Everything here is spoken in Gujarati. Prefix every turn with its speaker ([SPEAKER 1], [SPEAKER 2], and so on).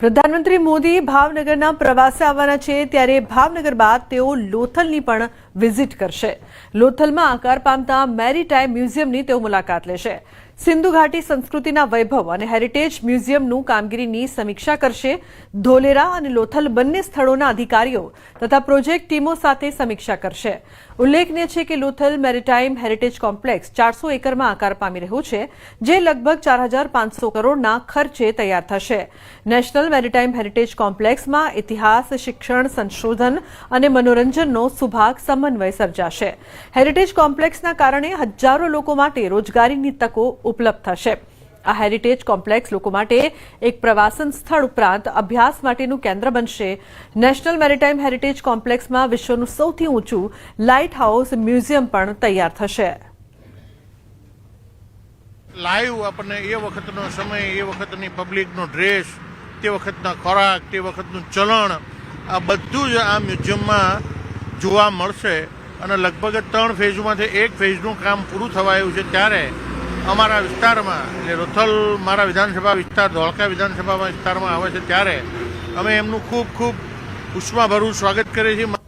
[SPEAKER 1] પ્રધાનમંત્રી મોદી ભાવનગરના પ્રવાસે આવવાના છે ત્યારે ભાવનગર બાદ તેઓ લોથલની પણ વિઝિટ કરશે। લોથલમાં આકાર પામતા મેરીટાઈમ મ્યુઝિયમની તેઓ મુલાકાત લેશે। સિંધુ ઘાટી સંસ્કૃતિના વૈભવ અને હેરિટેજ મ્યુઝિયમનું કામગીરીની સમીક્ષા કરશે। ધોલેરા અને લોથલ બંને સ્થળોના અધિકારીઓ તથા પ્રોજેક્ટ ટીમો સાથે સમીક્ષા કરશે। ઉલ્લેખનીય છે કે લોથલ મેરીટાઈમ હેરિટેજ કોમ્પ્લેક્સ 400 એકરમાં આકાર પામી રહ્યું છે, જે લગભગ 4500 કરોડના ખર્ચે તૈયાર થશે। નેશનલ મેરીટાઈમ હેરિટેજ કોમ્પ્લેક્સમાં ઇતિહાસ, શિક્ષણ, સંશોધન અને મનોરંજનનો સુભાગ સમન્વય સર્જાશે। હેરિટેજ કોમ્પ્લેક્સના કારણે હજારો લોકો માટે રોજગારીની તકો ઉપલબ્ધ થશે। આ હેરિટેજ કોમ્પ્લેક્સ લોકો માટે એક પ્રવાસન સ્થળ ઉપરાંત અભ્યાસ માટેનું કેન્દ્ર બનશે। નેશનલ મેરીટાઈમ હેરિટેજ કોમ્પ્લેક્સમાં વિશ્વનું સૌથી ઊંચું લાઇટ હાઉસ મ્યુઝિયમ પણ તૈયાર થશે।
[SPEAKER 2] લાઈવ આપણને એ વખતનો સમય, એ વખતની પબ્લિકનો ડ્રેસ, તે વખતના ખોરાક, તે વખતનું ચલણ, આ બધું જ આ મ્યુઝિયમમાં જોવા મળશે। અને લગભગ 3 ફેઝમાંથી એક ફેઝનું કામ પૂરું થવા આવ્યું છે। ત્યારે અમારા વિસ્તારમાં, એટલે લોથલ મારા વિધાનસભા વિસ્તાર, ધોળકા વિધાનસભા વિસ્તારમાં આવે છે, ત્યારે અમે એમનું ખૂબ ખૂબ ઉષ્માભર્યું સ્વાગત કરીએ છીએ।